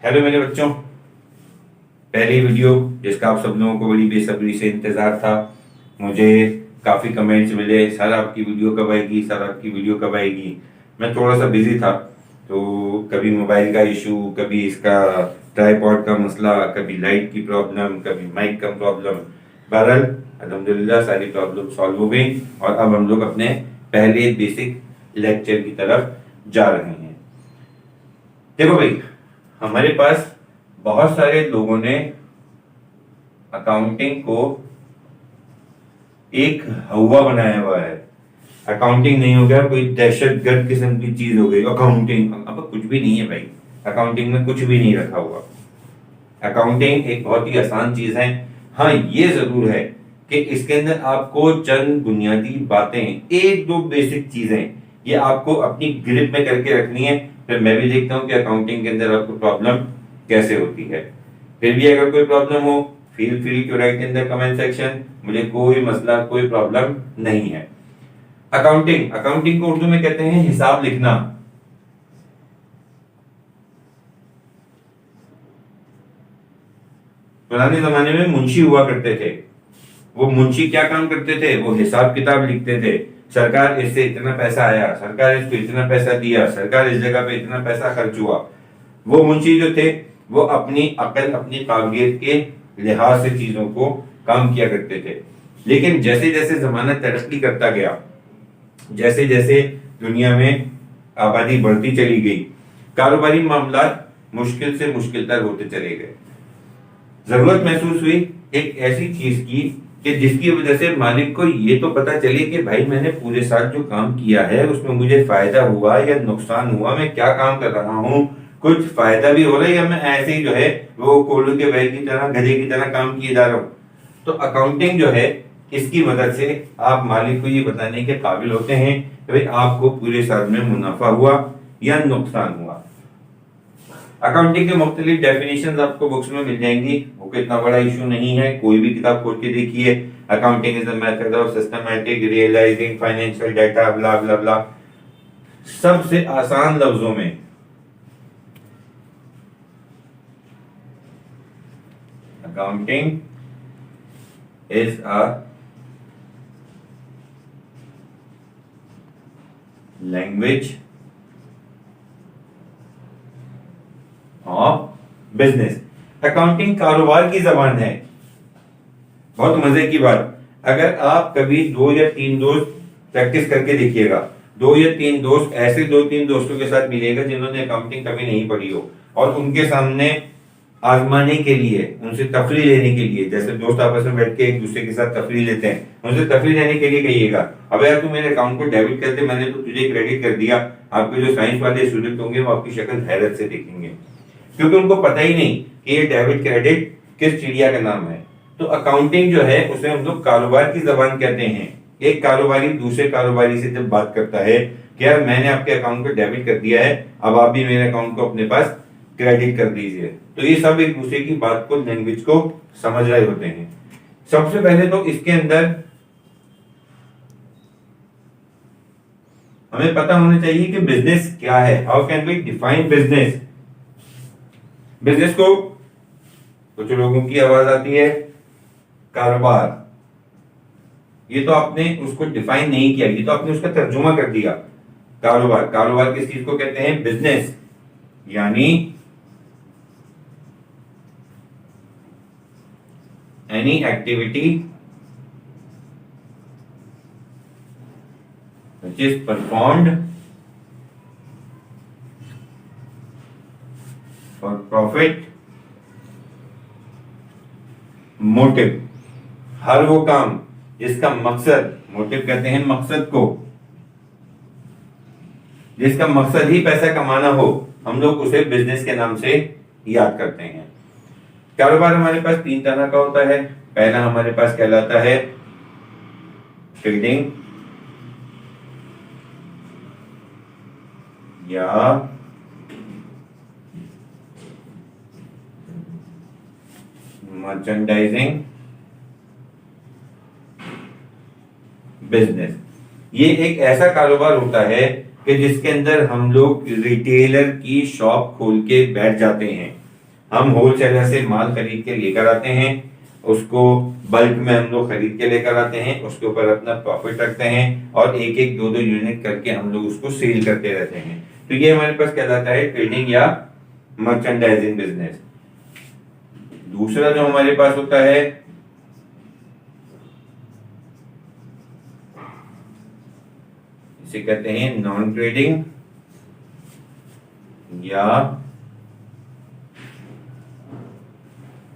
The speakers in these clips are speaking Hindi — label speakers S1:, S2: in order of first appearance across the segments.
S1: हेलो मेरे बच्चों, पहली वीडियो जिसका आप सब लोगों को बड़ी बेसब्री से इंतजार था। मुझे काफ़ी कमेंट्स मिले, सर आपकी वीडियो कब आएगी, सर आपकी वीडियो कब आएगी। मैं थोड़ा सा बिजी था, तो कभी मोबाइल का इशू, कभी इसका ट्राइपॉड का मसला, कभी लाइट की प्रॉब्लम, कभी माइक का प्रॉब्लम। बहरहाल अल्हम्दुलिल्लाह सारी प्रॉब्लम सॉल्व हो गई और अब हम लोग अपने पहले बेसिक लेक्चर की तरफ जा रहे हैं। देखो भाई, हमारे पास बहुत सारे लोगों ने अकाउंटिंग को एक हवा बनाया हुआ है। अकाउंटिंग नहीं हो गया, कोई दहशतगर्द किस्म की चीज हो गई अकाउंटिंग। अब कुछ भी नहीं है भाई, अकाउंटिंग में कुछ भी नहीं रखा हुआ। अकाउंटिंग एक बहुत ही आसान चीज है। हाँ, ये जरूर है कि इसके अंदर आपको चंद बुनियादी बातें, एक दो बेसिक चीजें, ये आपको अपनी ग्रिप में करके रखनी है। फिर मैं भी देखता हूँ कि अकाउंटिंग के अंदर आपको प्रॉब्लम कैसे होती है। फिर भी अगर कोई प्रॉब्लम हो, feel free to write in the comment section. मुझे कोई मसला, कोई प्रॉब्लम नहीं है। अकाउंटिंग अकाउंटिंग को उर्दू में कहते हैं हिसाब लिखना। पुराने जमाने में मुंशी हुआ करते थे। वो मुंशी क्या काम करते थे? वो हिसाब किताब लिखते थे। सरकार इससे इतना पैसा आया, सरकार इसको इतना पैसा दिया, सरकार इस जगह पे इतना पैसा खर्च हुआ। वो मुंशी जो थे वो अपनी अकल, अपनी काबिलियत के लिहाज से चीजों को काम किया करते थे। लेकिन जैसे जैसे जमाना तरक्की करता गया, जैसे जैसे दुनिया में आबादी बढ़ती चली गई, कारोबारी मामला मुश्किल से मुश्किल तर होते चले गए। जरूरत महसूस हुई एक ऐसी चीज की कि जिसकी वजह से मालिक को ये तो पता चले कि भाई मैंने पूरे साल जो काम किया है उसमें मुझे फायदा हुआ या नुकसान हुआ, मैं क्या काम कर रहा हूँ, कुछ फायदा भी हो रहा है या मैं ऐसे ही जो है वो कोल्हू के बैल की तरह, गधे की तरह काम किए जा रहा हूँ। तो अकाउंटिंग जो है, इसकी मदद से आप मालिक को ये बताने के काबिल होते हैं कि भाई आपको पूरे साल में मुनाफा हुआ या नुकसान हुआ। अकाउंटिंग के मुख्तलिफ डेफिनेशन आपको बुक्स में मिल जाएंगी। वो इतना बड़ा इशू नहीं है, कोई भी किताब खोल के देखिए। Accounting is the method of systematic realising financial data, blah blah blah. सबसे आसान लफ्जों में accounting is a language of business. Accounting कारोबार की जबान है। बहुत मजे की बात, अगर आप कभी 2 या 3 दोस्त प्रैक्टिस करके देखिएगा, 2 या 3 दोस्त ऐसे 2-3 दोस्तों के साथ मिलेगा जिन्होंने अकाउंटिंग कभी नहीं पढ़ी हो, और उनके सामने आजमाने के लिए, उनसे तफरीह लेने के लिए, जैसे दोस्त आपस में बैठ के एक दूसरे के साथ तफरीह लेते हैं, उनसे तफरीह लेने के लिए कहिएगा, अब यार तू मेरे अकाउंट को डेबिट कर दे, मैंने तो तुझे क्रेडिट कर दिया। आपके जो साइंस वाले स्टूडेंट होंगे वो आपकी शक्ल हैरत से देखेंगे, क्योंकि उनको पता ही नहीं कि ये डेबिट क्रेडिट किस चिड़िया का नाम है। तो अकाउंटिंग जो है उसे हम लोग कारोबार की जबान कहते हैं। एक कारोबारी दूसरे कारोबारी से जब बात करता है कि यार मैंने आपके अकाउंट को डेबिट कर दिया है, अब आप भी मेरे अकाउंट को अपने पास क्रेडिट कर दीजिए, तो ये सब एक दूसरे की बात को, लैंग्वेज को समझ रहे होते हैं। सबसे पहले तो इसके अंदर हमें पता होना चाहिए कि बिजनेस क्या है। How can we define business? Business को कुछ लोगों की आवाज आती है कारोबार। ये तो आपने उसको डिफाइन नहीं किया, ये तो आपने उसका तर्जुमा कर दिया। कारोबार, कारोबार किस चीज को कहते हैं? बिजनेस। यानी any activity which is performed for profit motive। हर वो काम जिसका मकसद, मोटिव कहते हैं मकसद को, जिसका मकसद ही पैसा कमाना हो, हम लोग उसे बिजनेस के नाम से याद करते हैं। कारोबार हमारे पास 3 तरह का होता है। पहला हमारे पास कहलाता है ट्रेडिंग या मर्चेंडाइजिंग बिजनेस। ये एक ऐसा कारोबार होता है कि जिसके अंदर हम लोग रिटेलर की शॉप खोल के बैठ जाते हैं। हम होलसेलर से माल खरीद के लेकर आते हैं, उसको बल्क में हम लोग खरीद के लेकर आते हैं, उसके ऊपर अपना प्रॉफिट रखते हैं और एक एक दो दो यूनिट करके हम लोग उसको सेल करते रहते हैं। तो ये हमारे पास कहलाता है ट्रेडिंग या मर्चेंडाइजिंग बिजनेस। दूसरा जो हमारे पास होता है इसे कहते हैं नॉन ट्रेडिंग या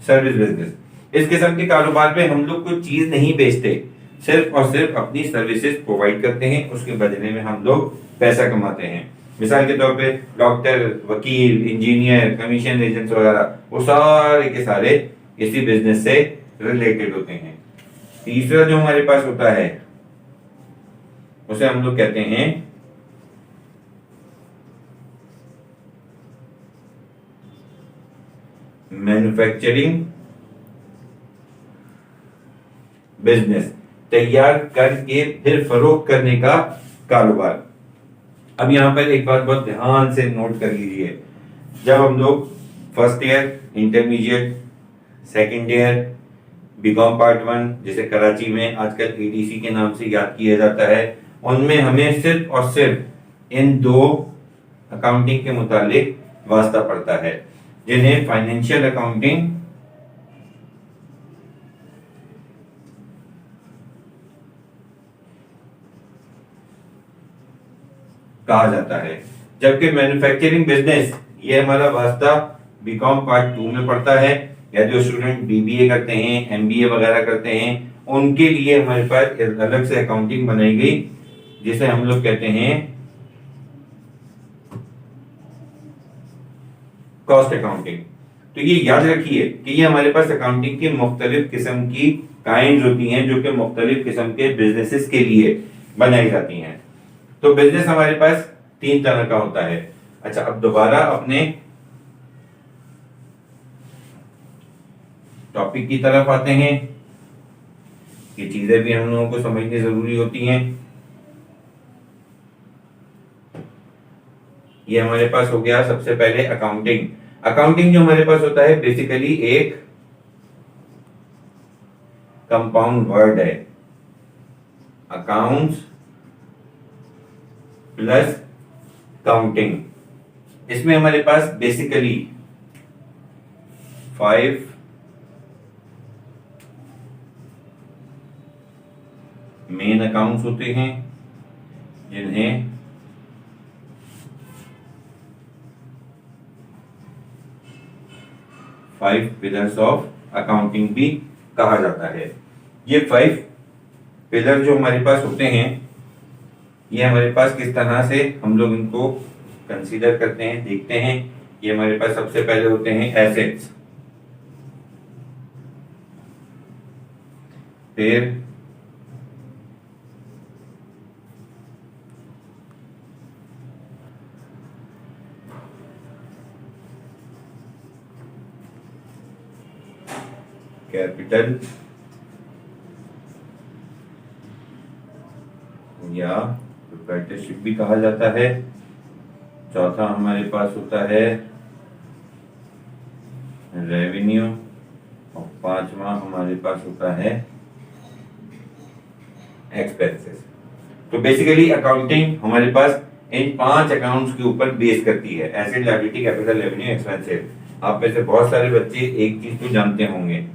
S1: सर्विस बिजनेस। इस किस्म के कारोबार में हम लोग कोई चीज नहीं बेचते, सिर्फ और सिर्फ अपनी सर्विसेज प्रोवाइड करते हैं, उसके बदले में हम लोग पैसा कमाते हैं। मिसाल के तौर पे डॉक्टर, वकील, इंजीनियर, कमीशन एजेंट्स वगैरह वो सारे के सारे इसी बिजनेस से रिलेटेड होते हैं। तीसरा जो हमारे पास होता है उसे हम लोग कहते हैं मैन्युफैक्चरिंग बिजनेस, तैयार करके फिर फरोख्त करने का कारोबार। अब यहां पर एक बात बहुत ध्यान से नोट कर लीजिए, जब हम लोग first year, intermediate, second year, BCom part 1 जिसे कराची में आजकल एडीसी के नाम से याद किया जाता है, उनमें हमें सिर्फ और सिर्फ इन दो अकाउंटिंग के मुतालिक वास्ता पड़ता है, जिन्हें फाइनेंशियल अकाउंटिंग कहा जाता है। जबकि मैन्युफैक्चरिंग बिजनेस ये हमारा वास्ता बीकॉम पार्ट 2 में पड़ता है, या जो स्टूडेंट बीबीए करते हैं, एमबीए वगैरह करते हैं, उनके लिए हमारे पास अलग से अकाउंटिंग बनाई गई जिसे हम लोग कहते हैं कॉस्ट अकाउंटिंग। तो ये याद रखिए कि ये हमारे पास अकाउंटिंग की मुख्तलिफ किस्म की काइंड होती हैं जो कि मुख्तलिफ किस्म के बिजनेसेस के लिए बनाई जाती हैं। तो बिजनेस हमारे पास 3 तरह का होता है। अच्छा, अब दोबारा अपने टॉपिक की तरफ आते हैं। ये चीजें भी हम लोगों को समझनी जरूरी होती हैं। ये हमारे पास हो गया सबसे पहले अकाउंटिंग। अकाउंटिंग जो हमारे पास होता है बेसिकली एक कंपाउंड वर्ड है, अकाउंट्स प्लस काउंटिंग। इसमें हमारे पास बेसिकली 5 मेन अकाउंट्स होते हैं जिन्हें फाइव पिलर्स ऑफ अकाउंटिंग भी कहा जाता है। ये 5 पिलर जो हमारे पास होते हैं, ये हमारे पास किस तरह से हम लोग इनको कंसीडर करते हैं, देखते हैं। ये हमारे पास सबसे पहले होते हैं एसेट्स, फिर कैपिटल या प्रोप्राइटरशिप भी कहा जाता है। चौथा हमारे पास होता है रेवेन्यू और 5वां हमारे पास होता है एक्सपेंसेस। तो बेसिकली अकाउंटिंग हमारे पास इन 5 अकाउंट्स के ऊपर बेस करती है, asset, liability, capital, revenue, expenses. आप में से बहुत सारे बच्चे एक चीज को जानते होंगे,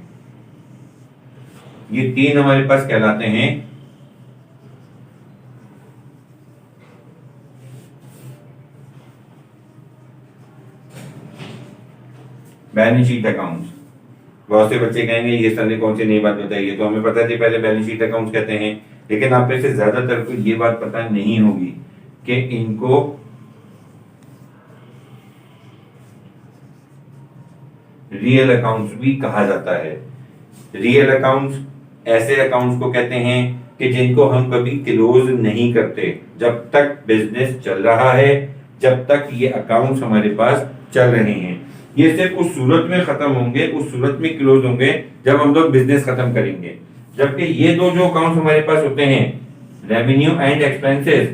S1: ये 3 हमारे पास कहलाते हैं बैलेंस शीट अकाउंट्स। बहुत से बच्चे कहेंगे ये सर ने कौन सी नई बात बताई, ये तो हमें पता थी पहले बैलेंस शीट अकाउंट्स कहते हैं। लेकिन आप में से ज्यादातर को ये बात पता नहीं होगी कि इनको रियल अकाउंट्स भी कहा जाता है। रियल अकाउंट्स ऐसे अकाउंट्स को कहते हैं कि जिनको हम कभी क्लोज नहीं करते, जब तक बिजनेस चल रहा है, जब तक ये अकाउंट्स हमारे पास चल रहे हैं। ये सिर्फ उस सूरत में खत्म होंगे, उस सूरत में क्लोज होंगे जब हम लोग बिजनेस खत्म करेंगे। जबकि ये दो जो अकाउंट्स हमारे पास होते हैं, रेवेन्यू एंड एक्सपेंसेस,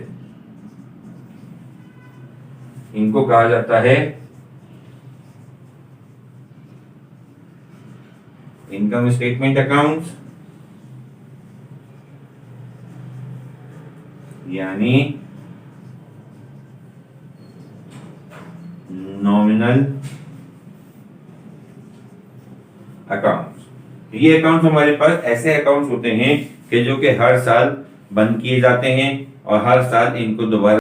S1: इनको कहा जाता है इनकम स्टेटमेंट अकाउंट्स यानी नॉमिनल अकाउंट्स। ये अकाउंट्स हमारे पास ऐसे अकाउंट्स होते हैं कि जो कि हर साल बंद किए जाते हैं और हर साल इनको दोबारा